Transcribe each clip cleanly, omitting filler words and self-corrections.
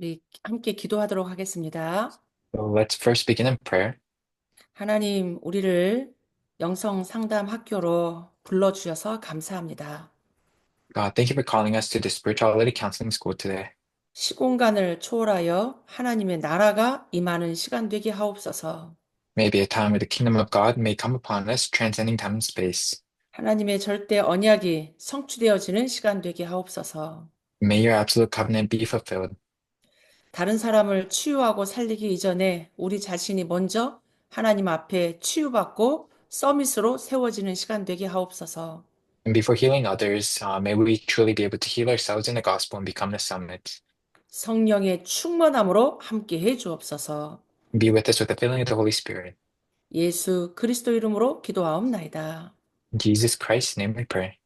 우리 함께 기도하도록 하겠습니다. So let's first begin in prayer. 하나님, 우리를 영성 상담 학교로 불러주셔서 감사합니다. God, thank you for calling us to the spirituality counseling school today. 시공간을 초월하여 하나님의 나라가 임하는 시간 되게 하옵소서. Maybe a time where the kingdom of God may come upon us, transcending time and space. 하나님의 절대 언약이 성취되어지는 시간 되게 하옵소서. May your absolute covenant be fulfilled. 다른 사람을 치유하고 살리기 이전에 우리 자신이 먼저 하나님 앞에 치유받고 서밋으로 세워지는 시간 되게 하옵소서. And before healing others, may we truly be able to heal ourselves in the gospel and become the summit. 성령의 충만함으로 함께 해 주옵소서. Be with us with the filling of the Holy Spirit. 예수 그리스도 이름으로 기도하옵나이다. In Jesus Christ's name we pray.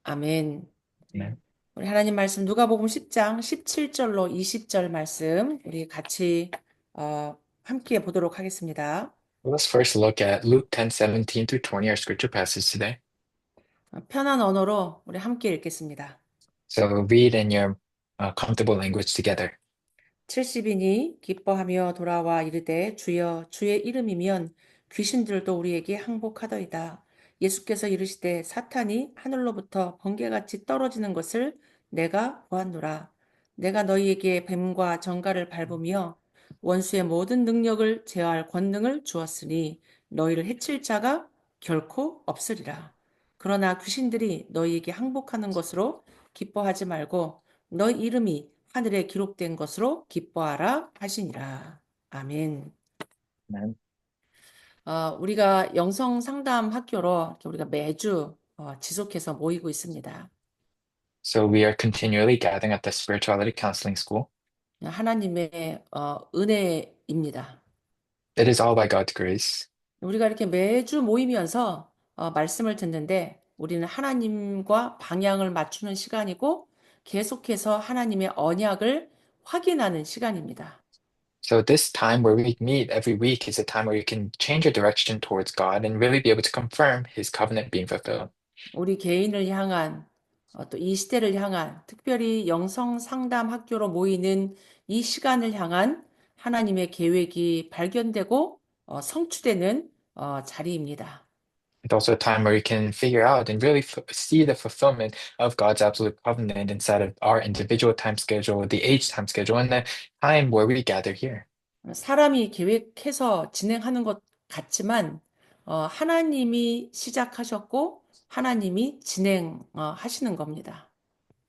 아멘. Amen. 우리 하나님 말씀 누가복음 10장 17절로 20절 말씀 우리 같이 함께 보도록 하겠습니다. Let's first look at Luke 10:17 through 20, our scripture passage today. 편한 언어로 우리 함께 읽겠습니다. So read in your comfortable language together. 70인이 기뻐하며 돌아와 이르되 주여 주의 이름이면 귀신들도 우리에게 항복하더이다. 예수께서 이르시되 사탄이 하늘로부터 번개같이 떨어지는 것을 내가 보았노라. 내가 너희에게 뱀과 정갈을 밟으며 원수의 모든 능력을 제어할 권능을 주었으니 너희를 해칠 자가 결코 없으리라. 그러나 귀신들이 너희에게 항복하는 것으로 기뻐하지 말고 너희 이름이 하늘에 기록된 것으로 기뻐하라 하시니라. 아멘. Amen. 우리가 영성 상담 학교로 이렇게 우리가 매주 지속해서 모이고 있습니다. So we are continually gathering at the spirituality counseling school. 하나님의 은혜입니다. It is all by God's grace. 우리가 이렇게 매주 모이면서 말씀을 듣는데 우리는 하나님과 방향을 맞추는 시간이고 계속해서 하나님의 언약을 확인하는 시간입니다. So this time where we meet every week is a time where you can change your direction towards God and really be able to confirm His covenant being fulfilled. 우리 개인을 향한 또 이 시대를 향한 특별히 영성 상담 학교로 모이는 이 시간을 향한 하나님의 계획이 발견되고 성취되는 자리입니다. It's also a time where you can figure out and really see the fulfillment of God's absolute covenant inside of our individual time schedule, the age time schedule, and the time where we gather here. 사람이 계획해서 진행하는 것 같지만 하나님이 시작하셨고 하나님이 진행하시는 겁니다.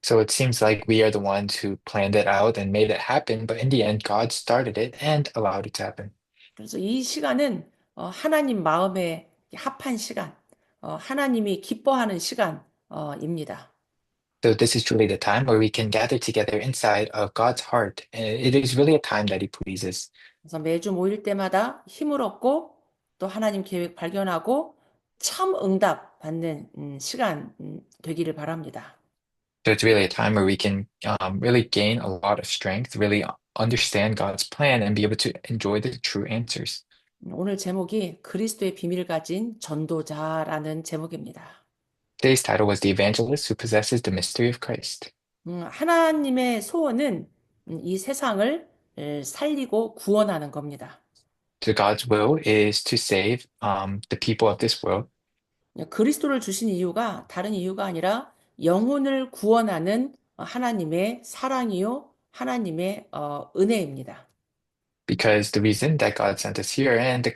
So it seems like we are the ones who planned it out and made it happen, but in the end, God started it and allowed it to happen. 그래서 이 시간은 하나님 마음에 합한 시간, 하나님이 기뻐하는 시간입니다. So this is truly the time where we can gather together inside of God's heart. And it is really a time that He pleases. 그래서 매주 모일 때마다 힘을 얻고 또 하나님 계획 발견하고 참 응답 받는 시간 되기를 바랍니다. So it's really a time where we can really gain a lot of strength, really understand God's plan, and be able to enjoy the true answers. 오늘 제목이 그리스도의 비밀을 가진 전도자라는 제목입니다. Today's title was The Evangelist Who Possesses the Mystery of Christ. 하나님의 소원은 이 세상을 살리고 구원하는 겁니다. So God's will is to save the people of this world 그리스도를 주신 이유가 다른 이유가 아니라 영혼을 구원하는 하나님의 사랑이요, 하나님의 은혜입니다. because the reason that God sent us here and that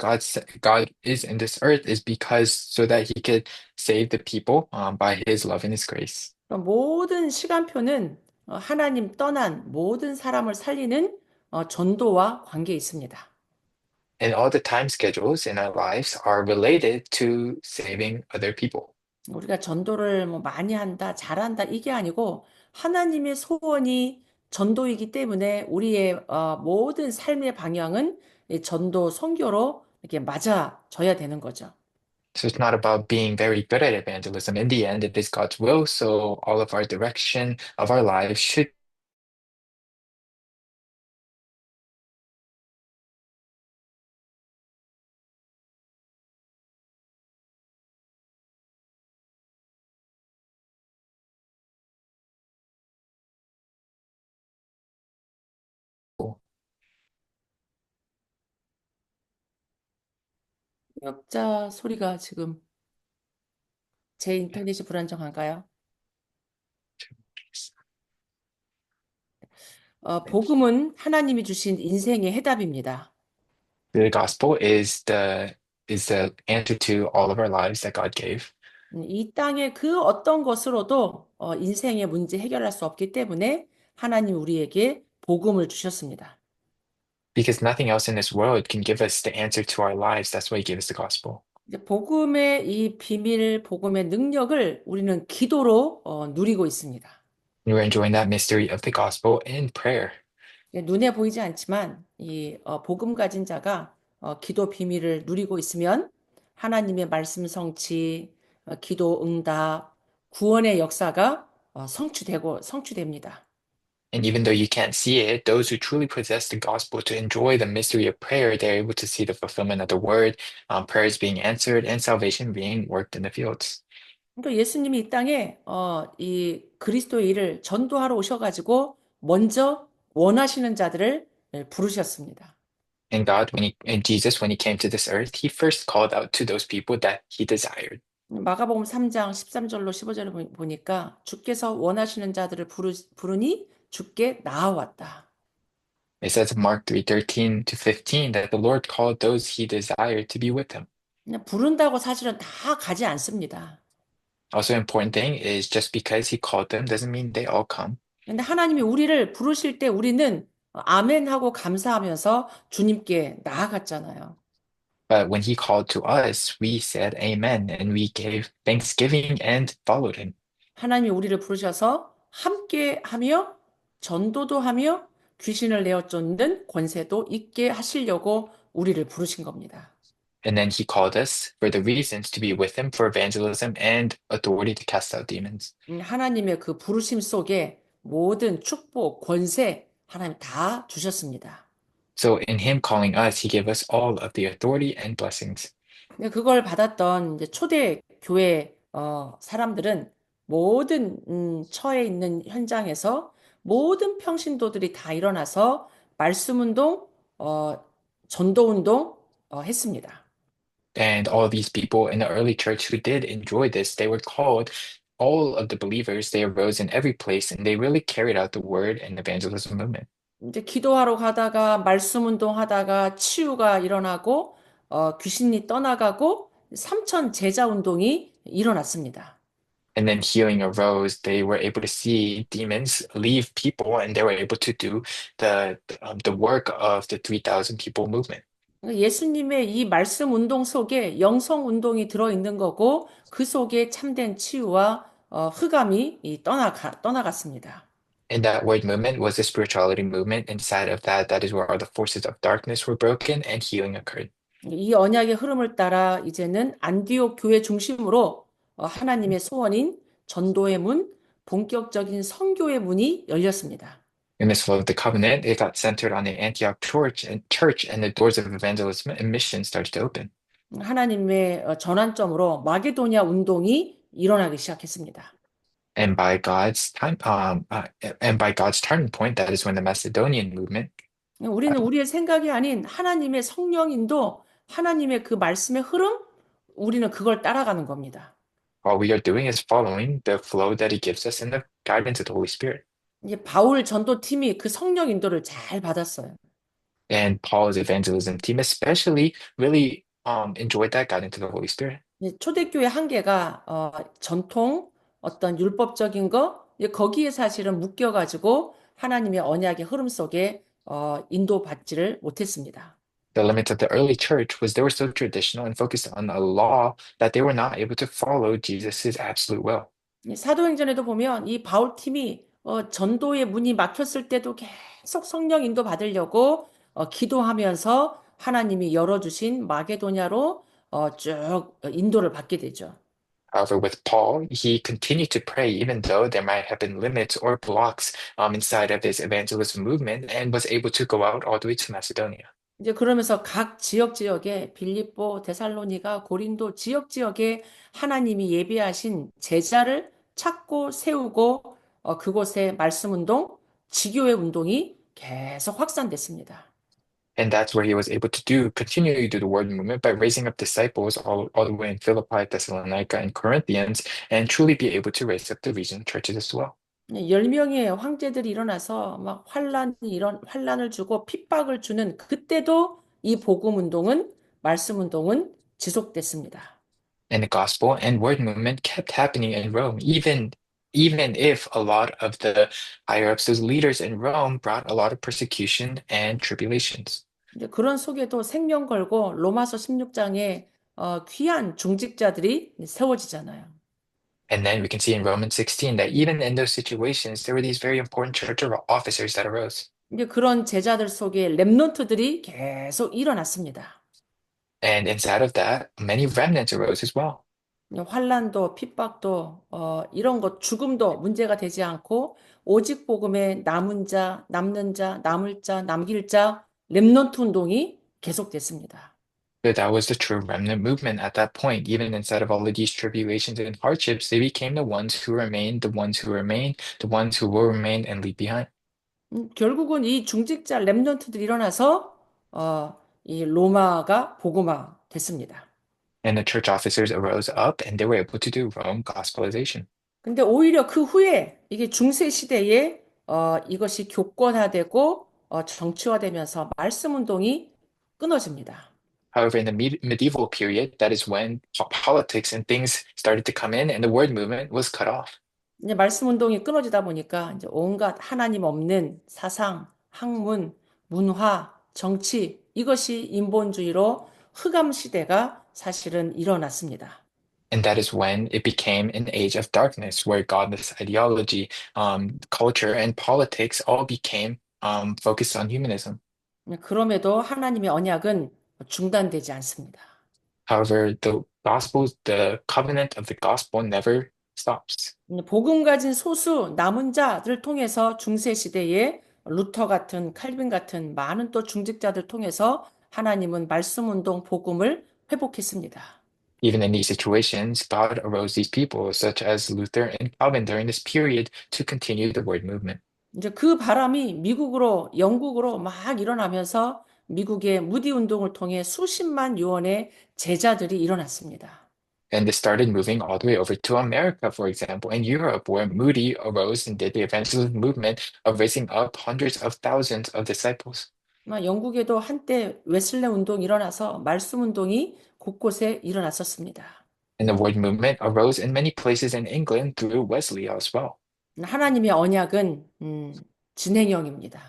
God is in this earth is because so that He could save the people by His love and His grace. 모든 시간표는 하나님 떠난 모든 사람을 살리는 전도와 관계 있습니다. And all the time schedules in our lives are related to saving other people. 우리가 전도를 뭐 많이 한다, 잘한다 이게 아니고 하나님의 소원이 전도이기 때문에 우리의 모든 삶의 방향은 이 전도 선교로 이렇게 맞아져야 되는 거죠. So it's not about being very good at evangelism. In the end, it is God's will. So all of our direction of our lives should 통역자 소리가 지금 제 인터넷이 불안정한가요? 복음은 하나님이 주신 인생의 해답입니다. The gospel is the answer to all of our lives that God gave. 이 땅의 그 어떤 것으로도 인생의 문제 해결할 수 없기 때문에 하나님 우리에게 복음을 주셨습니다. Because nothing else in this world can give us the answer to our lives. That's why he gave us the gospel. 이제 복음의 이 비밀, 복음의 능력을 우리는 기도로 누리고 있습니다. And we're enjoying that mystery of the gospel in prayer. 눈에 보이지 않지만 이 복음 가진 자가 기도 비밀을 누리고 있으면 하나님의 말씀 성취, 기도 응답, 구원의 역사가 성취됩니다. And even though you can't see it, those who truly possess the gospel to enjoy the mystery of prayer, they're able to see the fulfillment of the word, prayers being answered, and salvation being worked in the fields. 그러니까 예수님이 이 땅에 이 그리스도의 일을 전도하러 오셔가지고 먼저 원하시는 자들을 부르셨습니다. And Jesus, when he came to this earth, he first called out to those people that he desired. 마가복음 3장 13절로 15절을 보니까 주께서 원하시는 자들을 부르니 주께 나아왔다. It says in Mark 3:13 to 15 that the Lord called those he desired to be with him. 그냥 부른다고 사실은 다 가지 않습니다. Also, important thing is just because he called them doesn't mean they all come. 근데 하나님이 우리를 부르실 때 우리는 아멘하고 감사하면서 주님께 나아갔잖아요. But when he called to us, we said amen and we gave thanksgiving and followed him. 하나님이 우리를 부르셔서 함께 하며 전도도 하며 귀신을 내어 쫓는 권세도 있게 하시려고 우리를 부르신 겁니다. And then he called us for the reasons to be with him for evangelism and authority to cast out demons. 하나님의 그 부르심 속에 모든 축복, 권세 하나님 다 주셨습니다. So in him calling us, he gave us all of the authority and blessings. 근데 그걸 받았던 이제 초대 교회 사람들은 모든 처해 있는 현장에서 모든 평신도들이 다 일어나서 말씀 운동, 전도 운동 했습니다. And all these people in the early church who did enjoy this, they were called, all of the believers, they arose in every place and they really carried out the word and evangelism movement. 이제 기도하러 가다가 말씀 운동하다가 치유가 일어나고 귀신이 떠나가고 삼천 제자 운동이 일어났습니다. And then healing arose. They were able to see demons leave people and they were able to do the work of the 3,000 people movement. 예수님의 이 말씀 운동 속에 영성 운동이 들어있는 거고 그 속에 참된 치유와 흑암이 떠나갔습니다. And that word movement was the spirituality movement. Inside of that, that is where all the forces of darkness were broken and healing occurred. 이 언약의 흐름을 따라 이제는 안디옥 교회 중심으로 하나님의 소원인 전도의 문, 본격적인 선교의 문이 열렸습니다. In this flow of the covenant, it got centered on the Antioch church, and the doors of evangelism and mission started to open. 하나님의 전환점으로 마게도냐 운동이 일어나기 시작했습니다. And by God's turning point, that is when the Macedonian movement. 우리는 우리의 생각이 아닌 하나님의 성령인도 하나님의 그 말씀의 흐름, 우리는 그걸 따라가는 겁니다. All we are doing is following the flow that He gives us in the guidance of the Holy Spirit. 이제 바울 전도팀이 그 성령 인도를 잘 받았어요. And Paul's evangelism team, especially, really enjoyed that guidance of the Holy Spirit. 이제 초대교회 한계가 전통, 어떤 율법적인 거, 이제 거기에 사실은 묶여가지고 하나님의 언약의 흐름 속에 인도받지를 못했습니다. The limits of the early church was they were so traditional and focused on a law that they were not able to follow Jesus's absolute will. 사도행전에도 보면 이 바울 팀이 전도의 문이 막혔을 때도 계속 성령 인도 받으려고 기도하면서 하나님이 열어주신 마게도냐로 쭉 인도를 받게 되죠. However, with Paul, he continued to pray even though there might have been limits or blocks inside of his evangelism movement and was able to go out all the way to Macedonia. 이제 그러면서 각 지역에 빌립보, 데살로니가, 고린도 지역에 하나님이 예비하신 제자를 찾고 세우고 그곳에 말씀 운동, 지교회 운동이 계속 확산됐습니다. And that's where he was able to continually do the word movement by raising up disciples all the way in Philippi, Thessalonica, and Corinthians, and truly be able to raise up the regional churches as well. 10명의 황제들이 일어나서 막 환란을 주고 핍박을 주는 그때도 이 복음 운동은 말씀 운동은 지속됐습니다. And the gospel and word movement kept happening in Rome, even if a lot of the higher ups, those leaders in Rome, brought a lot of persecution and tribulations. 이제 그런 속에도 생명 걸고 로마서 16장에 귀한 중직자들이 세워지잖아요. And then we can see in Romans 16 that even in those situations, there were these very important church officers that arose. 이제 그런 제자들 속에 렘넌트들이 계속 일어났습니다. And inside of that, many remnants arose as well. 환란도 핍박도 이런 것 죽음도 문제가 되지 않고 오직 복음에 남은 자, 남는 자, 남을 자, 남길 자 렘넌트 운동이 계속됐습니다. But that was the true remnant movement at that point. Even inside of all of these tribulations and hardships, they became the ones who remained, the ones who remain, the ones who will remain and leave behind. 결국은 이 중직자 렘넌트들이 일어나서 이 로마가 복음화 됐습니다. And the church officers arose up and they were able to do Rome gospelization. 근데 오히려 그 후에 이게 중세 시대에 이것이 교권화되고 정치화되면서 말씀 운동이 끊어집니다. However, in the medieval period, that is when politics and things started to come in and the word movement was cut off. 이제 말씀 운동이 끊어지다 보니까 이제 온갖 하나님 없는 사상, 학문, 문화, 정치 이것이 인본주의로 흑암 시대가 사실은 일어났습니다. And that is when it became an age of darkness, where godless ideology, culture, and politics all became focused on humanism. 그럼에도 하나님의 언약은 중단되지 않습니다. However, the covenant of the gospel never stops. 복음 가진 소수 남은 자들 통해서 중세 시대에 루터 같은 칼빈 같은 많은 또 중직자들 통해서 하나님은 말씀 운동 복음을 회복했습니다. Even in these situations, God arose these people, such as Luther and Calvin, during this period to continue the word movement. 이제 그 바람이 미국으로 영국으로 막 일어나면서 미국의 무디 운동을 통해 수십만 유언의 제자들이 일어났습니다. And this started moving all the way over to America, for example, in Europe, where Moody arose and did the evangelist movement of raising up hundreds of thousands of disciples. 영국에도 한때 웨슬레 운동이 일어나서 말씀 운동이 곳곳에 일어났었습니다. And the word movement arose in many places in England through Wesley as well. 하나님의 언약은 진행형입니다.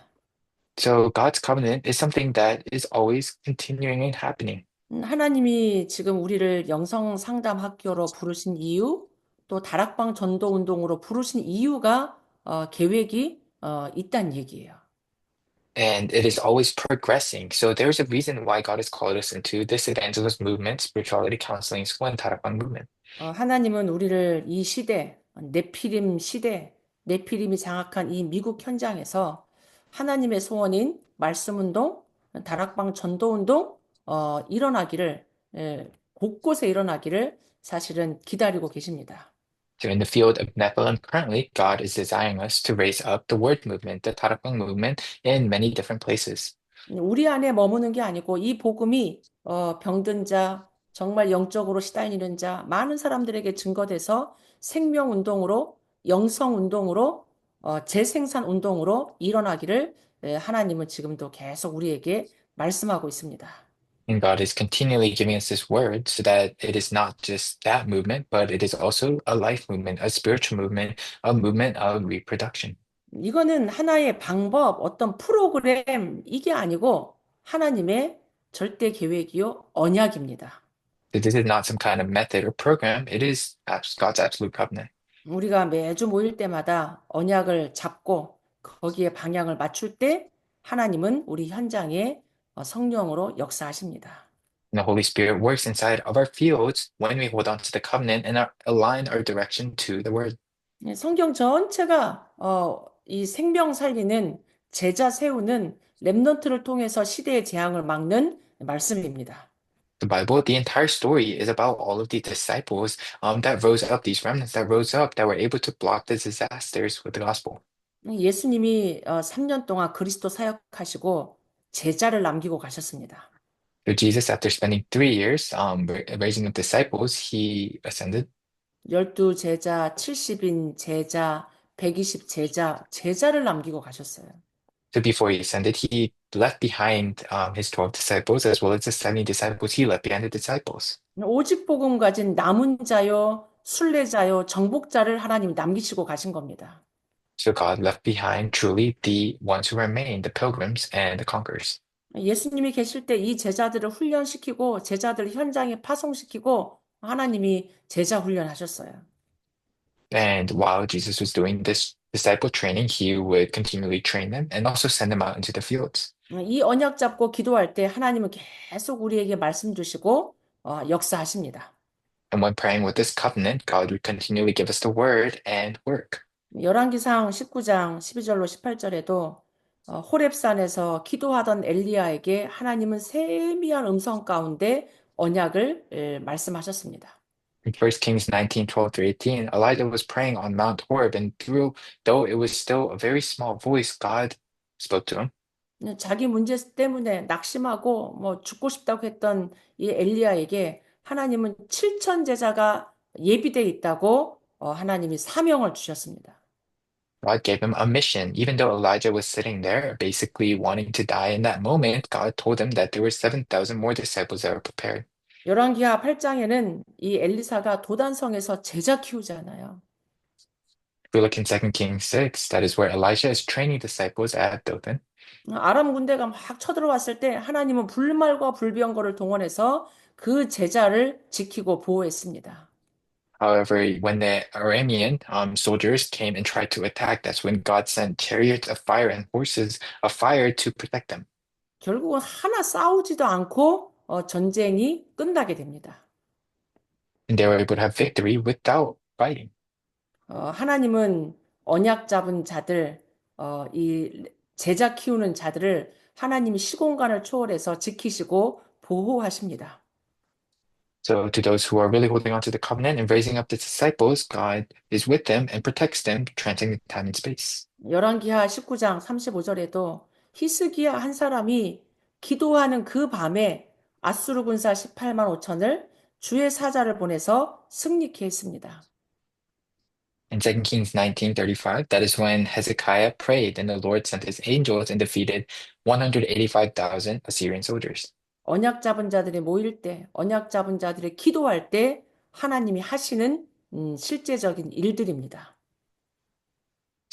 So God's covenant is something that is always continuing and happening. 하나님이 지금 우리를 영성 상담 학교로 부르신 이유, 또 다락방 전도 운동으로 부르신 이유가 계획이 있다는 얘기예요. And it is always progressing. So there's a reason why God has called us into this evangelist movement, spirituality counseling school, and Tarakban movement. 하나님은 우리를 이 시대, 네피림 시대, 네피림이 장악한 이 미국 현장에서 하나님의 소원인 말씀 운동, 다락방 전도 운동 일어나기를 곳곳에 일어나기를 사실은 기다리고 계십니다. So in the field of Nephilim, currently, God is desiring us to raise up the word movement, the Tarakban movement, in many different places. 우리 안에 머무는 게 아니고 이 복음이 병든 자, 정말 영적으로 시달리는 자, 많은 사람들에게 증거돼서 생명 운동으로, 영성 운동으로, 재생산 운동으로 일어나기를 하나님은 지금도 계속 우리에게 말씀하고 있습니다. And God is continually giving us this word so that it is not just that movement, but it is also a life movement, a spiritual movement, a movement of reproduction. 이거는 하나의 방법, 어떤 프로그램, 이게 아니고 하나님의 절대 계획이요, 언약입니다. So this is not some kind of method or program, it is God's absolute covenant. 우리가 매주 모일 때마다 언약을 잡고 거기에 방향을 맞출 때 하나님은 우리 현장에 성령으로 역사하십니다. And the Holy Spirit works inside of our fields when we hold on to the covenant and align our direction to the word. 성경 전체가 이 생명 살리는 제자 세우는 렘넌트를 통해서 시대의 재앙을 막는 말씀입니다. The Bible, the entire story is about all of the disciples that rose up, these remnants that rose up, that were able to block the disasters with the gospel. 예수님이 3년 동안 그리스도 사역하시고 제자를 남기고 가셨습니다. So Jesus, after spending 3 years raising up disciples, he ascended. 열두 제자, 70인 제자, 120 제자, 제자를 남기고 가셨어요. So before he ascended, he left behind his 12 disciples as well as the 70 disciples he left behind the disciples. 오직 복음 가진 남은 자요, 순례자요, 정복자를 하나님이 남기시고 가신 겁니다. So God left behind truly the ones who remain, the pilgrims and the conquerors. 예수님이 계실 때 이 제자들을 훈련시키고 제자들을 현장에 파송시키고 하나님이 제자 훈련하셨어요. And while Jesus was doing this disciple training, he would continually train them and also send them out into the fields. 이 언약 잡고 기도할 때 하나님은 계속 우리에게 말씀 주시고 역사하십니다. And when praying with this covenant, God would continually give us the word and work. 열왕기상 19장 12절로 18절에도 호렙산에서 기도하던 엘리야에게 하나님은 세미한 음성 가운데 언약을 말씀하셨습니다. In 1 Kings 19:12 through 18, Elijah was praying on Mount Horeb, and though it was still a very small voice, God spoke to him. 자기 문제 때문에 낙심하고 뭐 죽고 싶다고 했던 이 엘리야에게 하나님은 7천 제자가 예비돼 있다고 하나님이 사명을 주셨습니다. God gave him a mission. Even though Elijah was sitting there, basically wanting to die in that moment, God told him that there were 7,000 more disciples that were prepared. 열왕기하 8장에는 이 엘리사가 도단성에서 제자 키우잖아요. If we look in 2 Kings 6, that is where Elijah is training disciples at Dothan. 아람 군대가 막 쳐들어왔을 때 하나님은 불말과 불병거를 동원해서 그 제자를 지키고 보호했습니다. However, when the Aramean soldiers came and tried to attack, that's when God sent chariots of fire and horses of fire to protect them. 결국은 하나 싸우지도 않고 전쟁이 끝나게 됩니다. And they were able to have victory without fighting. 하나님은 언약 잡은 자들, 이 제자 키우는 자들을 하나님이 시공간을 초월해서 지키시고 보호하십니다. So to those who are really holding on to the covenant and raising up the disciples, God is with them and protects them, transcending time and space. 열왕기하 19장 35절에도 히스기야 한 사람이 기도하는 그 밤에 아수르 군사 18만 5천을 주의 사자를 보내서 승리케 했습니다. In 2 Kings 19:35, that is when Hezekiah prayed and the Lord sent his angels and defeated 185,000 Assyrian soldiers. 언약 잡은 자들이 모일 때, 언약 잡은 자들이 기도할 때 하나님이 하시는 실제적인 일들입니다.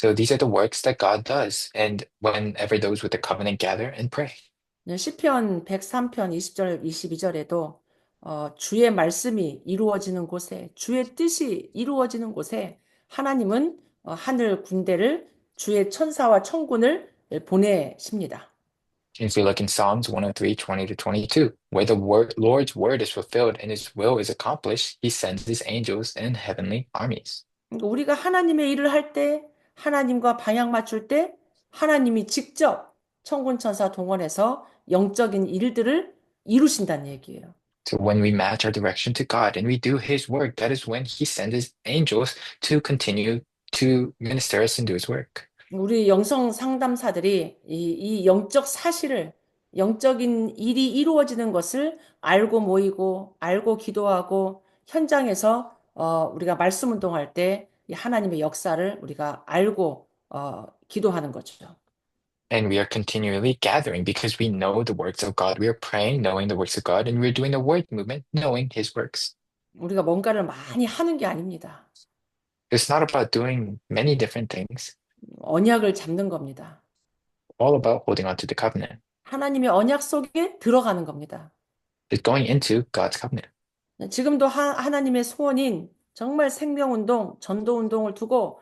So these are the works that God does, and whenever those with the covenant gather and pray. 시편 103편 20절 22절에도 주의 말씀이 이루어지는 곳에 주의 뜻이 이루어지는 곳에 하나님은 하늘 군대를 주의 천사와 천군을 보내십니다. If we look in Psalms 103:20 to 22, where the Lord's word is fulfilled and his will is accomplished, he sends his angels and heavenly armies. 그러니까 우리가 하나님의 일을 할 때, 하나님과 방향 맞출 때 하나님이 직접 천군 천사 동원해서 영적인 일들을 이루신다는 얘기예요. So when we match our direction to God and we do his work, that is when he sends his angels to continue to minister us and do his work. 우리 영성 상담사들이 이 영적 사실을, 영적인 일이 이루어지는 것을 알고 모이고, 알고 기도하고, 현장에서 우리가 말씀 운동할 때 이 하나님의 역사를 우리가 알고 기도하는 거죠. And we are continually gathering because we know the works of God. We are praying, knowing the works of God, and we're doing the word movement, knowing his works. 우리가 뭔가를 많이 하는 게 아닙니다. It's not about doing many different things. 언약을 잡는 겁니다. All about holding on to the covenant. 하나님의 언약 속에 들어가는 겁니다. It's going into God's covenant. 지금도 하나님의 소원인 정말 생명운동, 전도운동을 두고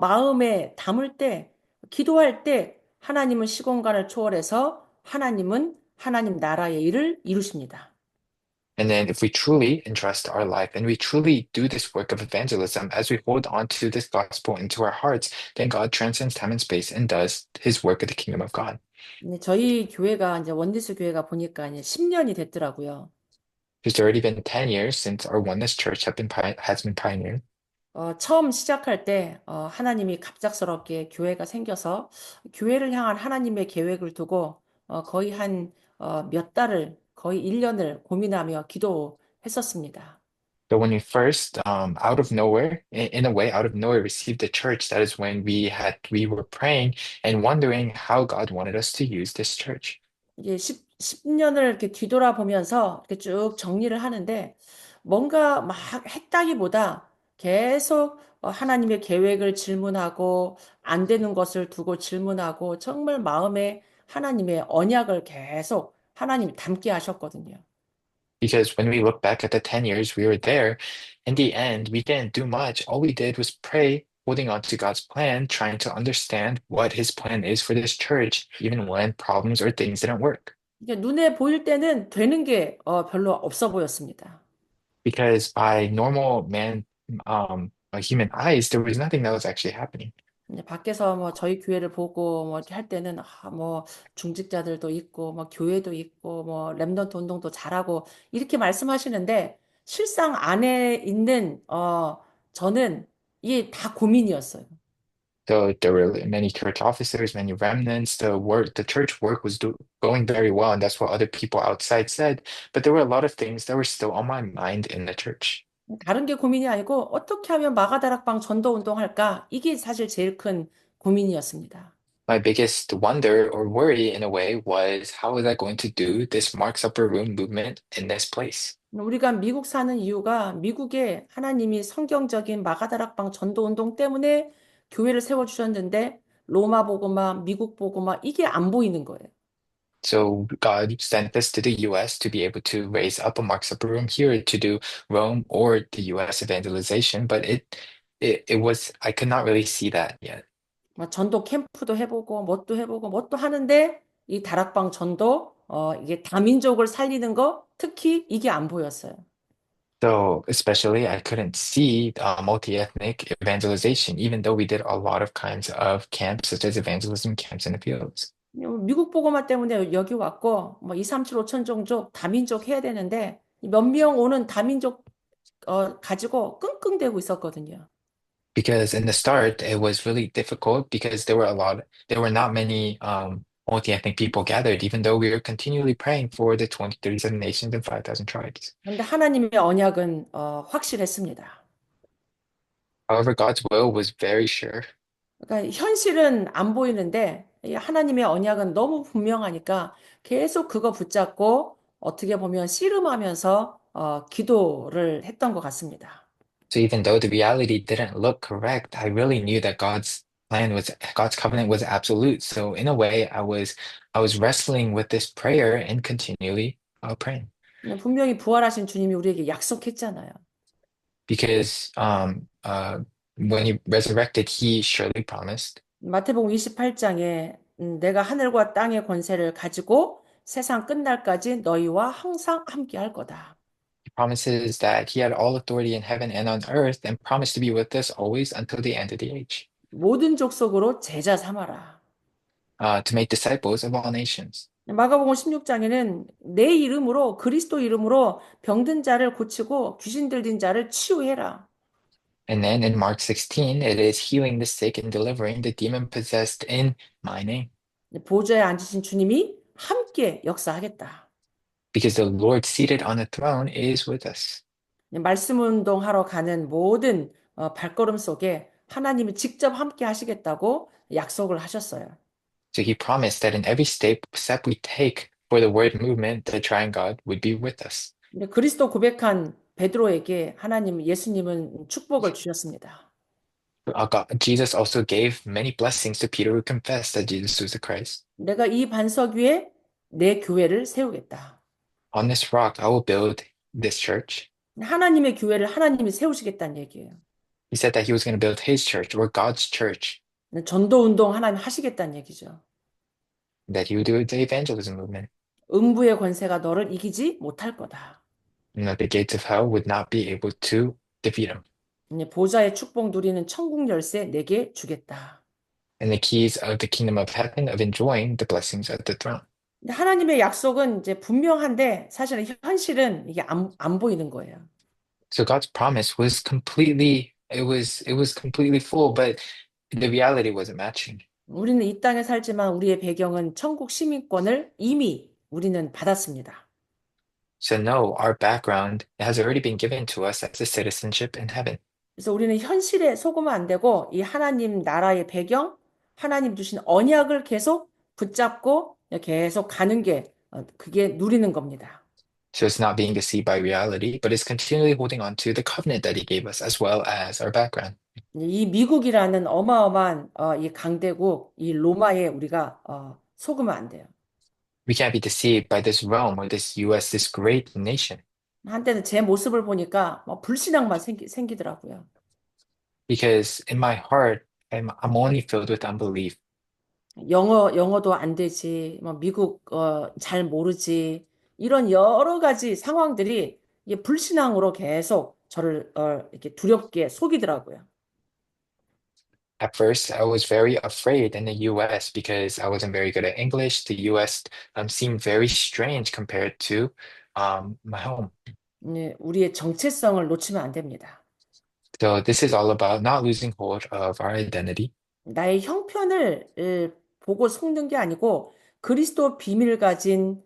마음에 담을 때, 기도할 때 하나님은 시공간을 초월해서 하나님은 하나님 나라의 일을 이루십니다. And then if we truly entrust our life and we truly do this work of evangelism as we hold on to this gospel into our hearts, then God transcends time and space and does his work of the kingdom of God. 저희 교회가 이제 원리스 교회가 보니까 이제 10년이 됐더라고요. It's already been 10 years since our Oneness Church has been pioneered. 처음 시작할 때 하나님이 갑작스럽게 교회가 생겨서 교회를 향한 하나님의 계획을 두고 거의 한 몇 달을 거의 1년을 고민하며 기도했었습니다. So when we first, out of nowhere, in a way, out of nowhere, received the church, that is when we were praying and wondering how God wanted us to use this church. 이제 10년을 이렇게 뒤돌아보면서 이렇게 쭉 정리를 하는데 뭔가 막 했다기보다 계속 하나님의 계획을 질문하고 안 되는 것을 두고 질문하고 정말 마음에 하나님의 언약을 계속 하나님이 담게 하셨거든요. Because when we look back at the 10 years we were there, in the end, we didn't do much. All we did was pray, holding on to God's plan, trying to understand what His plan is for this church, even when problems or things didn't work. 이게 눈에 보일 때는 되는 게 별로 없어 보였습니다. Because by normal human eyes, there was nothing that was actually happening. 이제 밖에서 뭐 저희 교회를 보고 뭐 이렇게 할 때는 뭐 중직자들도 있고 뭐 교회도 있고 뭐 렘넌트 운동도 잘하고 이렇게 말씀하시는데 실상 안에 있는 저는 이게 다 고민이었어요. So there were many church officers, many remnants. The church work was going very well, and that's what other people outside said. But there were a lot of things that were still on my mind in the church. 다른 게 고민이 아니고 어떻게 하면 마가다락방 전도 운동할까? 이게 사실 제일 큰 고민이었습니다. My biggest wonder or worry in a way was how was I going to do this Mark's Upper Room movement in this place? 우리가 미국 사는 이유가 미국에 하나님이 성경적인 마가다락방 전도 운동 때문에 교회를 세워주셨는데 로마 복음화, 미국 복음화 이게 안 보이는 거예요. So God sent us to the US to be able to raise up a Mark's Upper Room here to do Rome or the US evangelization, but it was I could not really see that yet. 뭐 전도 캠프도 해보고 뭣도 해보고 뭣도 하는데 이 다락방 전도 이게 다민족을 살리는 거 특히 이게 안 보였어요. So especially I couldn't see multi-ethnic evangelization, even though we did a lot of kinds of camps, such as evangelism camps in the fields. 미국 복음화 때문에 여기 왔고 뭐 2, 3, 7, 5천 종족 다민족 해야 되는데 몇 명 오는 다민족 가지고 끙끙대고 있었거든요. Because in the start it was really difficult because there were not many multi-ethnic people gathered, even though we were continually praying for the 37 nations and 5,000 tribes. 그런데 하나님의 언약은 확실했습니다. However, God's will was very sure. 그러니까 현실은 안 보이는데 이 하나님의 언약은 너무 분명하니까 계속 그거 붙잡고 어떻게 보면 씨름하면서 기도를 했던 것 같습니다. So even though the reality didn't look correct, I really knew that God's covenant was absolute. So in a way, I was wrestling with this prayer and continually praying 분명히 부활하신 주님이 우리에게 약속했잖아요. because when He resurrected, He surely promised. 마태복음 28장에 내가 하늘과 땅의 권세를 가지고 세상 끝날까지 너희와 항상 함께 할 거다. He promises that He had all authority in heaven and on earth and promised to be with us always until the end of the age, 모든 족속으로 제자 삼아라. to make disciples of all nations. 마가복음 16장에는 내 이름으로 그리스도 이름으로 병든 자를 고치고 귀신 들린 자를 치유해라. And then in Mark 16, it is healing the sick and delivering the demon possessed in my name. 보좌에 앉으신 주님이 함께 역사하겠다. Because the Lord seated on the throne is with us. 말씀 운동하러 가는 모든 발걸음 속에 하나님이 직접 함께 하시겠다고 약속을 하셨어요. So He promised that in every step we take for the word movement, the triune God would be with us. 근데 그리스도 고백한 베드로에게 예수님은 축복을 주셨습니다. Jesus also gave many blessings to Peter who confessed that Jesus was the Christ. 내가 이 반석 위에 내 교회를 세우겠다. On this rock, I will build this church. 하나님의 교회를 하나님이 세우시겠다는 얘기예요. He said that He was going to build His church or God's church, 전도 운동 하나님 하시겠다는 얘기죠. that He would do the evangelism movement. 음부의 권세가 너를 이기지 못할 거다. And that the gates of hell would not be able to defeat Him. 보좌의 축복 누리는 천국 열쇠 내게 주겠다. And the keys of the kingdom of heaven of enjoying the blessings of the throne. 근데 하나님의 약속은 이제 분명한데 사실은 현실은 이게 안 보이는 거예요. So God's promise was completely it was completely full, but the reality wasn't matching. 우리는 이 땅에 살지만 우리의 배경은 천국 시민권을 이미 우리는 받았습니다. So no, our background has already been given to us as a citizenship in heaven. 그래서 우리는 현실에 속으면 안 되고 이 하나님 나라의 배경, 하나님 주신 언약을 계속 붙잡고 계속 가는 게 그게 누리는 겁니다. So it's not being deceived by reality, but it's continually holding on to the covenant that he gave us as well as our background. 이 미국이라는 어마어마한 이 강대국, 이 로마에 우리가 속으면 안 돼요. We can't be deceived by this Rome or this US, this great nation, 한때는 제 모습을 보니까 불신앙만 생기더라고요. because in my heart, I'm only filled with unbelief. 영어도 안 되지, 미국 잘 모르지, 이런 여러 가지 상황들이 이게 불신앙으로 계속 저를 이렇게 두렵게 속이더라고요. At first, I was very afraid in the US because I wasn't very good at English. The US seemed very strange compared to my home. 네, 우리의 정체성을 놓치면 안 됩니다. So this is all about not losing hold of our identity. 나의 형편을 보고 속는 게 아니고 그리스도 비밀을 가진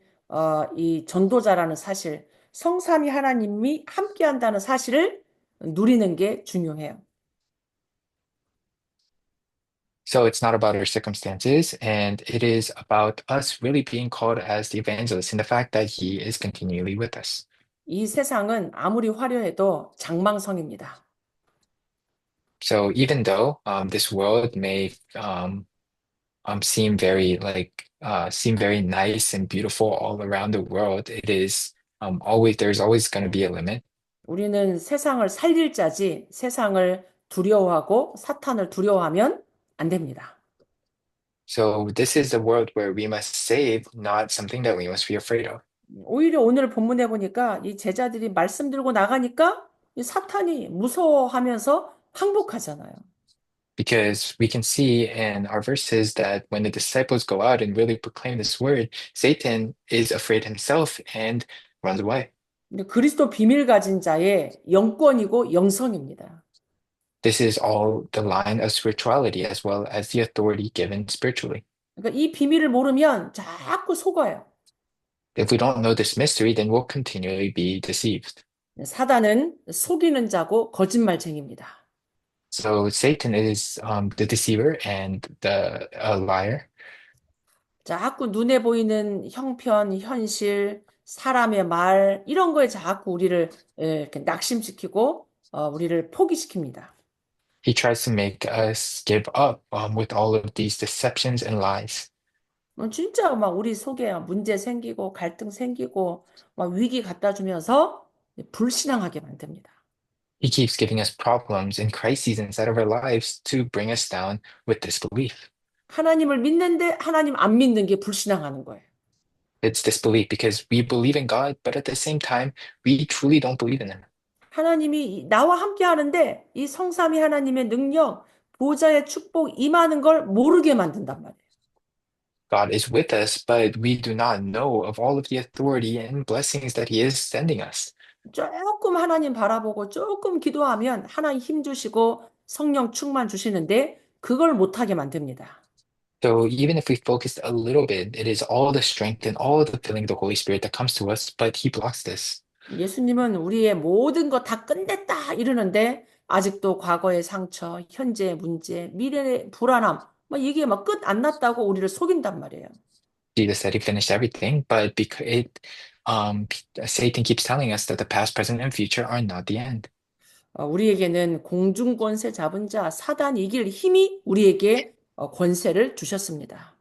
이 전도자라는 사실, 성삼위 하나님이 함께한다는 사실을 누리는 게 중요해요. So it's not about our circumstances, and it is about us really being called as the evangelists and the fact that He is continually with us. 이 세상은 아무리 화려해도 장망성입니다. So even though this world may seem very seem very nice and beautiful all around the world, it is always there's always going to be a limit. 우리는 세상을 살릴 자지 세상을 두려워하고 사탄을 두려워하면 안 됩니다. So this is a world where we must save, not something that we must be afraid of. 오히려 오늘 본문에 보니까 이 제자들이 말씀 들고 나가니까 이 사탄이 무서워하면서 항복하잖아요. Because we can see in our verses that when the disciples go out and really proclaim this word, Satan is afraid himself and runs away. 근데 그리스도 비밀 가진 자의 영권이고 영성입니다. This is all the line of spirituality as well as the authority given spiritually. 그러니까 이 비밀을 모르면 자꾸 속아요. If we don't know this mystery, then we'll continually be deceived. 사단은 속이는 자고 거짓말쟁입니다. So Satan is the deceiver and the liar. 자꾸 눈에 보이는 형편, 현실, 사람의 말, 이런 거에 자꾸 우리를 이렇게 낙심시키고, 우리를 포기시킵니다. He tries to make us give up with all of these deceptions and lies. 진짜 막 우리 속에 문제 생기고, 갈등 생기고, 막 위기 갖다 주면서 불신앙하게 만듭니다. He keeps giving us problems and crises inside of our lives to bring us down with disbelief. 하나님을 믿는데 하나님 안 믿는 게 불신앙하는 거예요. It's disbelief because we believe in God, but at the same time, we truly don't believe in Him. 하나님이 나와 함께 하는데 이 성삼위 하나님의 능력, 보좌의 축복 임하는 걸 모르게 만든단 말이에요. God is with us, but we do not know of all of the authority and blessings that He is sending us. 조금 하나님 바라보고 조금 기도하면 하나님 힘 주시고 성령 충만 주시는데 그걸 못하게 만듭니다. So even if we focus a little bit, it is all the strength and all the filling of the Holy Spirit that comes to us, but He blocks this. 예수님은 우리의 모든 거 다 끝냈다 이러는데 아직도 과거의 상처, 현재의 문제, 미래의 불안함, 막 이게 막 끝 안 났다고 우리를 속인단 말이에요. Jesus said He finished everything, but Satan keeps telling us that the past, present, and future are not the end. 우리에게는 공중 권세 잡은 자 사단 이길 힘이 우리에게 권세를 주셨습니다.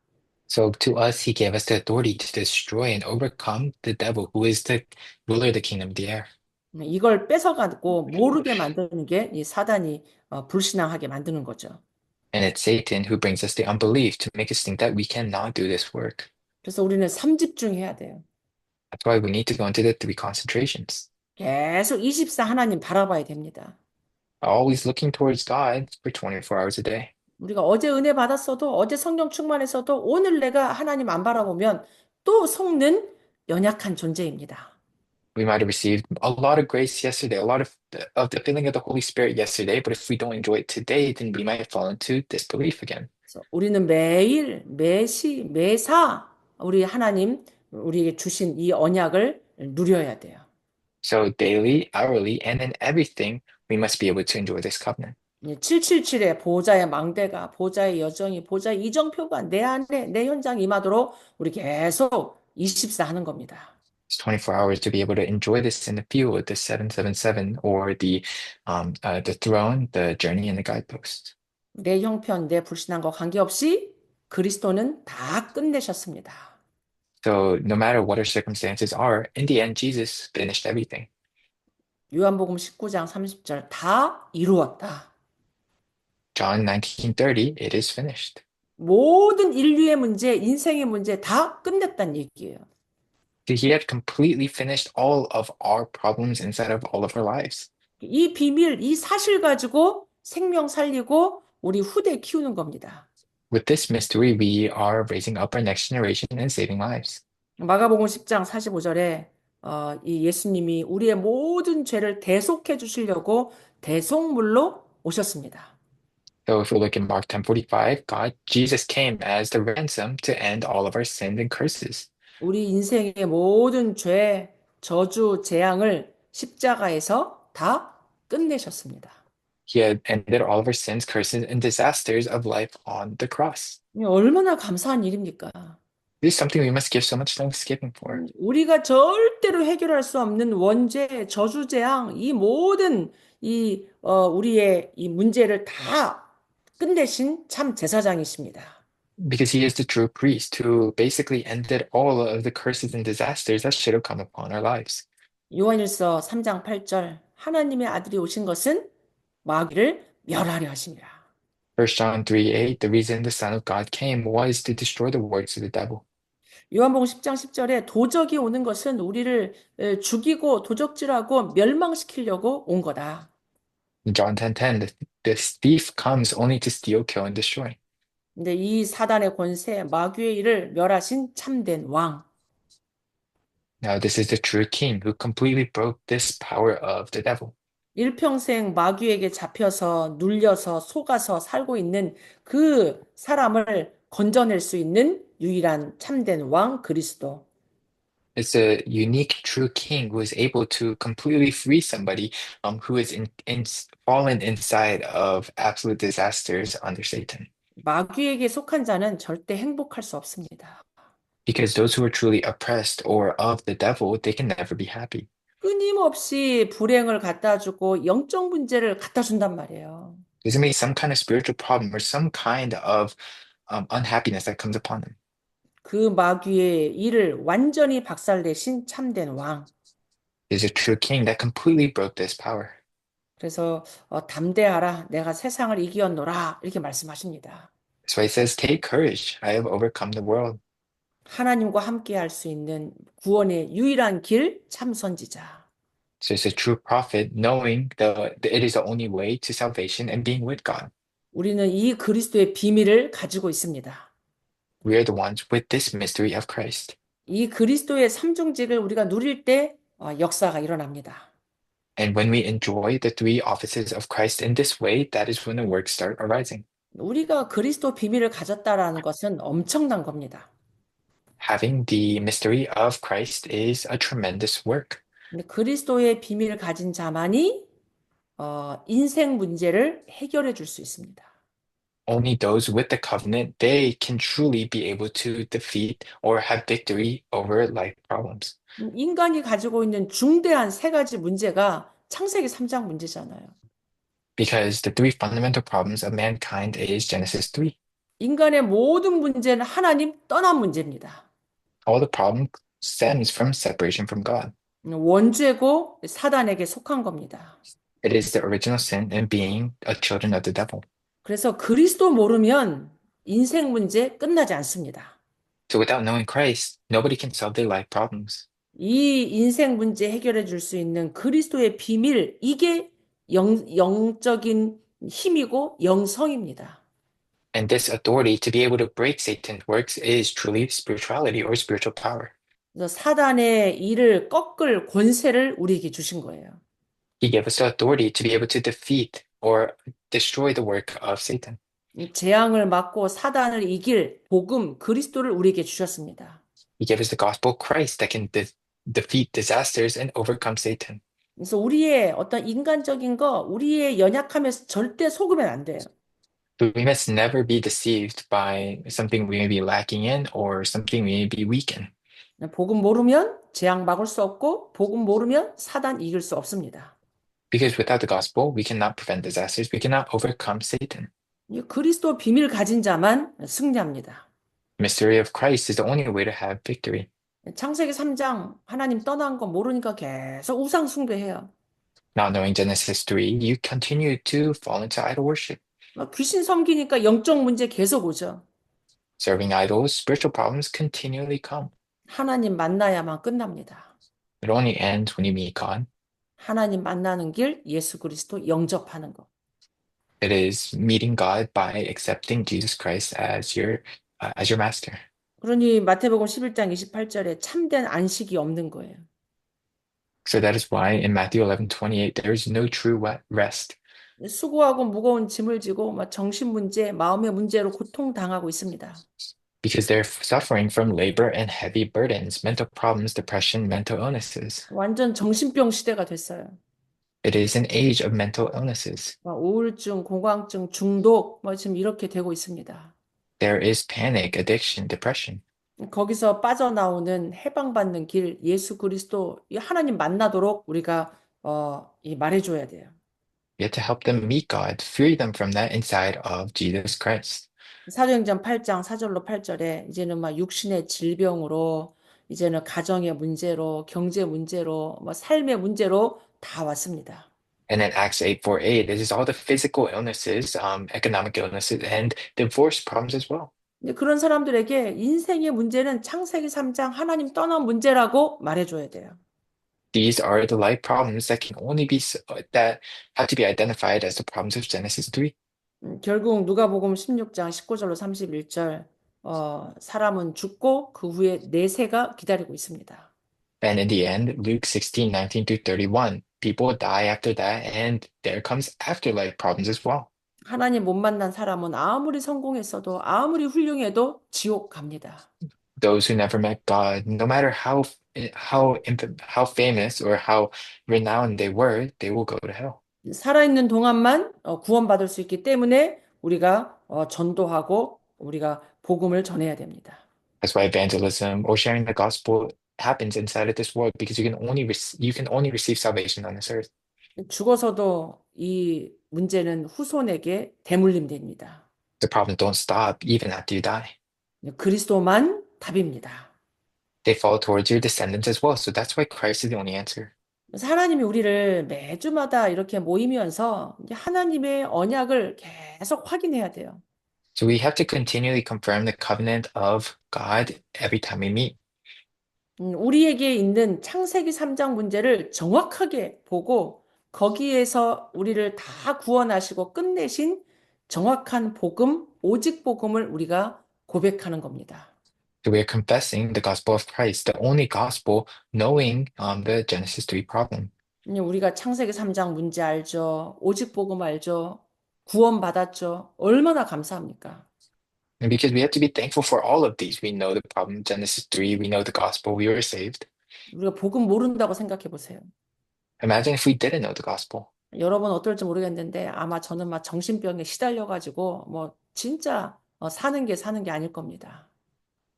So to us, He gave us the authority to destroy and overcome the devil, who is the ruler of the kingdom of the air. 이걸 뺏어가고 모르게 만드는 게 이 사단이 불신앙하게 만드는 거죠. And it's Satan who brings us the unbelief to make us think that we cannot do this work. 그래서 우리는 삼집중해야 돼요. That's why we need to go into the three concentrations. 계속 24 하나님 바라봐야 됩니다. Always looking towards God for 24 hours a day. 우리가 어제 은혜 받았어도 어제 성령 충만했어도 오늘 내가 하나님 안 바라보면 또 속는 연약한 존재입니다. We might have received a lot of grace yesterday, a lot of the filling of the Holy Spirit yesterday, but if we don't enjoy it today, then we might fall into disbelief again. 그래서 우리는 매일, 매시, 매사 우리 하나님 우리에게 주신 이 언약을 누려야 돼요. So daily, hourly, and in everything, we must be able to enjoy this covenant. 777의 보좌의 망대가, 보좌의 여정이, 보좌의 이정표가 내 안에, 내 현장에 임하도록 우리 계속 24 하는 겁니다. It's 24 hours to be able to enjoy this in the field, the 777, or the throne, the journey, and the guidepost. 내 형편, 내 불신앙과 관계없이 그리스도는 다 끝내셨습니다. So no matter what our circumstances are, in the end, Jesus finished everything. 요한복음 19장 30절 다 이루었다. John 19:30, it is finished. 모든 인류의 문제, 인생의 문제 다 끝냈다는 얘기예요. He had completely finished all of our problems inside of all of our lives. 이 비밀, 이 사실 가지고 생명 살리고 우리 후대 키우는 겁니다. With this mystery, we are raising up our next generation and saving lives. 마가복음 10장 45절에 이 예수님이 우리의 모든 죄를 대속해 주시려고 대속물로 오셨습니다. So if we look in Mark 10:45, Jesus came as the ransom to end all of our sins and curses. 우리 인생의 모든 죄, 저주, 재앙을 십자가에서 다 끝내셨습니다. He had ended all of our sins, curses, and disasters of life on the cross. 얼마나 감사한 일입니까? This is something we must give so much thanksgiving for. 우리가 절대로 해결할 수 없는 원죄, 저주, 재앙, 이 모든 우리의 이 문제를 다 끝내신 참 제사장이십니다. Because he is the true priest who basically ended all of the curses and disasters that should have come upon our lives. 요한일서 3장 8절 하나님의 아들이 오신 것은 마귀를 멸하려 하심이라. 1 John 3:8, the reason the Son of God came was to destroy the works of the devil. 요한복음 10장 10절에 도적이 오는 것은 우리를 죽이고 도적질하고 멸망시키려고 온 거다. In John 10:10, the thief comes only to steal, kill, and destroy. 근데 이 사단의 권세, 마귀의 일을 멸하신 참된 왕. Now, this is the true king who completely broke this power of the devil. 일평생 마귀에게 잡혀서 눌려서 속아서 살고 있는 그 사람을 건져낼 수 있는 유일한 참된 왕 그리스도. It's a unique, true king who is able to completely free somebody who is fallen inside of absolute disasters under Satan. 마귀에게 속한 자는 절대 행복할 수 없습니다. Because those who are truly oppressed or of the devil, they can never be happy. 끊임없이 불행을 갖다 주고 영적 문제를 갖다 준단 말이에요. There's going to be some kind of spiritual problem or some kind of unhappiness that comes upon them. 그 마귀의 일을 완전히 박살내신 참된 왕. There's a true king that completely broke this power. 그래서 담대하라, 내가 세상을 이기었노라 이렇게 말씀하십니다. So he says, take courage. I have overcome the world. 하나님과 함께 할 수 있는 구원의 유일한 길 참선지자. So it's a true prophet knowing it is the only way to salvation and being with God. 우리는 이 그리스도의 비밀을 가지고 있습니다. We are the ones with this mystery of Christ. 이 그리스도의 삼중직을 우리가 누릴 때 역사가 일어납니다. And when we enjoy the three offices of Christ in this way, that is when the works start arising. 우리가 그리스도 비밀을 가졌다라는 것은 엄청난 겁니다. Having the mystery of Christ is a tremendous work. 근데 그리스도의 비밀을 가진 자만이 인생 문제를 해결해 줄 수 있습니다. Only those with the covenant, they can truly be able to defeat or have victory over life problems. 인간이 가지고 있는 중대한 세 가지 문제가 창세기 3장 문제잖아요. Because the three fundamental problems of mankind is Genesis 3. 인간의 모든 문제는 하나님 떠난 문제입니다. All the problem stems from separation from God. 원죄고 사단에게 속한 겁니다. It is the original sin and being a children of the devil. 그래서 그리스도 모르면 인생 문제 끝나지 않습니다. So without knowing Christ, nobody can solve their life problems. 이 인생 문제 해결해 줄 수 있는 그리스도의 비밀, 이게 영적인 힘이고 영성입니다. And this authority to be able to break Satan's works is truly spirituality or spiritual power. 그래서 사단의 일을 꺾을 권세를 우리에게 주신 거예요. He gave us the authority to be able to defeat or destroy the work of Satan. 재앙을 막고 사단을 이길 복음 그리스도를 우리에게 주셨습니다. He gave us the gospel of Christ that can defeat disasters and overcome Satan. 그래서 우리의 어떤 인간적인 거, 우리의 연약함에 절대 속으면 안 돼요. So we must never be deceived by something we may be lacking in or something we may be weak in. 복음 모르면 재앙 막을 수 없고, 복음 모르면 사단 이길 수 없습니다. Because without the gospel, we cannot prevent disasters, we cannot overcome Satan. 이 그리스도 비밀 가진 자만 승리합니다. Mystery of Christ is the only way to have victory. 창세기 3장 하나님 떠난 거 모르니까 계속 우상 숭배해요. Not knowing Genesis 3, you continue to fall into idol worship. 귀신 섬기니까 영적 문제 계속 오죠. Serving idols, spiritual problems continually come. 하나님 만나야만 끝납니다. It only ends when you meet God. 하나님 만나는 길 예수 그리스도 영접하는 것. It is meeting God by accepting Jesus Christ as your master. 그러니 마태복음 11장 28절에 참된 안식이 없는 거예요. So that is why in Matthew 11:28 there is no true rest. 수고하고 무거운 짐을 지고 정신 문제, 마음의 문제로 고통당하고 있습니다. Because they're suffering from labor and heavy burdens, mental problems, depression, mental illnesses. 완전 정신병 시대가 됐어요. It is an age of mental illnesses. 우울증, 공황증, 중독 지금 이렇게 되고 있습니다. There is panic, addiction, depression. 거기서 빠져나오는 해방받는 길 예수 그리스도 하나님 만나도록 우리가 말해줘야 돼요. We have to help them meet God, free them from that inside of Jesus Christ. 사도행전 8장 4절로 8절에 이제는 육신의 질병으로 이제는 가정의 문제로 경제 문제로 삶의 문제로 다 왔습니다. And in Acts 8:48, this is all the physical illnesses, economic illnesses, and divorce problems as well. 근데 그런 사람들에게 인생의 문제는 창세기 3장 하나님 떠난 문제라고 말해줘야 돼요. These are the life problems that can only that have to be identified as the problems of Genesis 3. 결국 누가복음 16장 19절로 31절 사람은 죽고 그 후에 내세가 기다리고 있습니다. And in the end, Luke 16:19 through 31, people die after that, and there comes afterlife problems as well. 하나님 못 만난 사람은 아무리 성공했어도 아무리 훌륭해도 지옥 갑니다. Those who never met God, no matter how famous or how renowned they will go to hell. 살아있는 동안만 구원받을 수 있기 때문에 우리가 전도하고 우리가 복음을 전해야 됩니다. That's why evangelism or sharing the gospel happens inside of this world because you can only receive salvation on this earth. 죽어서도 이 문제는 후손에게 대물림됩니다. The problems don't stop even after you die. 그리스도만 답입니다. They fall towards your descendants as well. So that's why Christ is the only answer. 하나님이 우리를 매주마다 이렇게 모이면서 이제 하나님의 언약을 계속 확인해야 돼요. So we have to continually confirm the covenant of God every time we meet. 우리에게 있는 창세기 3장 문제를 정확하게 보고 거기에서 우리를 다 구원하시고 끝내신 정확한 복음, 오직 복음을 우리가 고백하는 겁니다. So we are confessing the gospel of Christ, the only gospel, knowing the Genesis 3 problem. 우리가 창세기 3장 문제 알죠? 오직 복음 알죠? 구원 받았죠? 얼마나 감사합니까? And because we have to be thankful for all of these. We know the problem, Genesis 3, we know the gospel, we were saved. 우리가 복음 모른다고 생각해 보세요. Imagine if we didn't know the gospel. 여러분 어떨지 모르겠는데 아마 저는 정신병에 시달려가지고 진짜 사는 게 아닐 겁니다.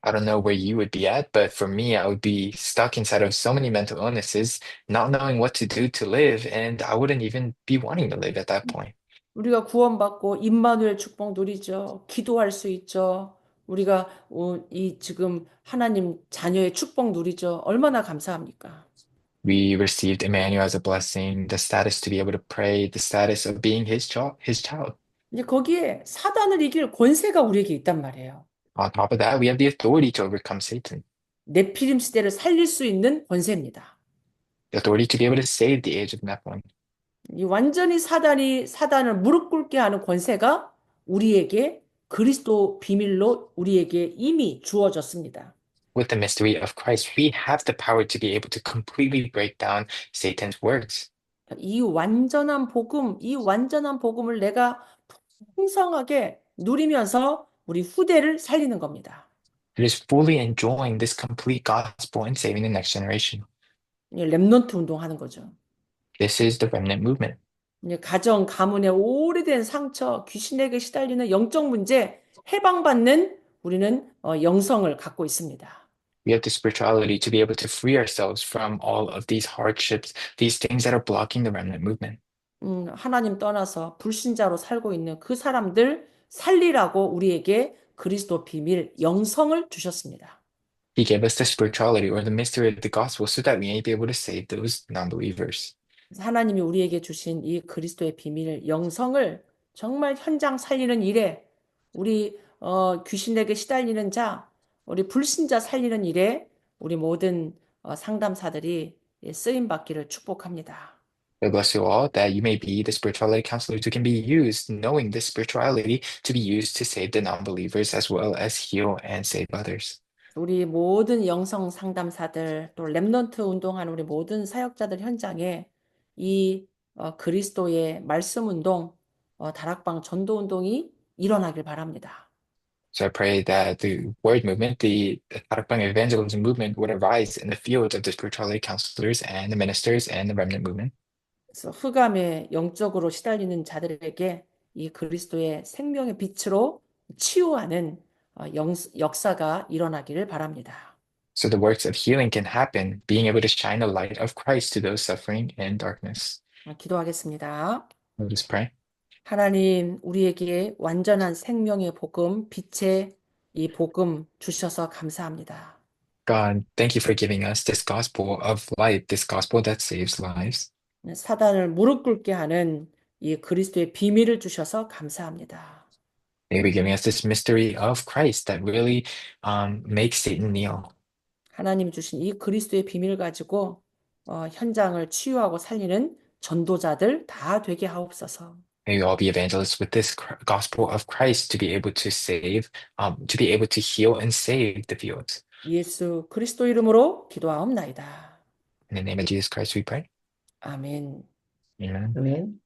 I don't know where you would be at, but for me, I would be stuck inside of so many mental illnesses, not knowing what to do to live, and I wouldn't even be wanting to live at that point. 우리가 구원받고 임마누엘 축복 누리죠. 기도할 수 있죠. 우리가 이 지금 하나님 자녀의 축복 누리죠. 얼마나 감사합니까? We received Emmanuel as a blessing, the status to be able to pray, the status of being his child. 이제 거기에 사단을 이길 권세가 우리에게 있단 말이에요. On top of that, we have the authority to overcome Satan, 네피림 시대를 살릴 수 있는 권세입니다. the authority to be able to save the age of Nephilim. 이 완전히 사단을 무릎 꿇게 하는 권세가 우리에게 그리스도 비밀로 우리에게 이미 주어졌습니다. With the mystery of Christ, we have the power to be able to completely break down Satan's works. 이 완전한 복음을 내가 풍성하게 누리면서 우리 후대를 살리는 겁니다. It is fully enjoying this complete gospel and saving the next generation. 이제 렘넌트 운동하는 거죠. This is the remnant movement. 이제 가정, 가문의 오래된 상처, 귀신에게 시달리는 영적 문제 해방받는 우리는 영성을 갖고 있습니다. We have the spirituality to be able to free ourselves from all of these hardships, these things that are blocking the remnant movement. 하나님 떠나서 불신자로 살고 있는 그 사람들 살리라고 우리에게 그리스도 비밀 영성을 주셨습니다. He gave us the spirituality or the mystery of the gospel so that we may be able to save those non-believers. 그래서 하나님이 우리에게 주신 이 그리스도의 비밀 영성을 정말 현장 살리는 일에 우리 귀신에게 시달리는 자, 우리 불신자 살리는 일에 우리 모든 상담사들이 쓰임 받기를 축복합니다. I bless you all that you may be the spirituality counselors who can be used, knowing this spirituality to be used to save the non-believers as well as heal and save others. 우리 모든 영성 상담사들 또 렘넌트 운동하는 우리 모든 사역자들 현장에 이 그리스도의 말씀 운동, 다락방 전도 운동이 일어나길 바랍니다. So I pray that the word movement, the Tarakbang evangelism movement would arise in the field of the spirituality counselors and the ministers and the remnant movement. 그래서 흑암에 영적으로 시달리는 자들에게 이 그리스도의 생명의 빛으로 치유하는 역사가 일어나기를 바랍니다. So the works of healing can happen, being able to shine the light of Christ to those suffering in darkness. 기도하겠습니다. Let us pray. 하나님, 우리에게 완전한 생명의 복음, 빛의 이 복음 주셔서 감사합니다. God, thank you for giving us this gospel of light, this gospel that saves lives. 사단을 무릎 꿇게 하는 이 그리스도의 비밀을 주셔서 감사합니다. May be giving us this mystery of Christ that really makes Satan kneel. 하나님 주신 이 그리스도의 비밀 가지고 현장을 치유하고 살리는 전도자들 다 되게 하옵소서. May we all be evangelists with this gospel of Christ to be able to save, to be able to heal and save the fields. 예수 그리스도 이름으로 기도하옵나이다. In the name of Jesus Christ, we pray. 아멘. Amen. 아멘.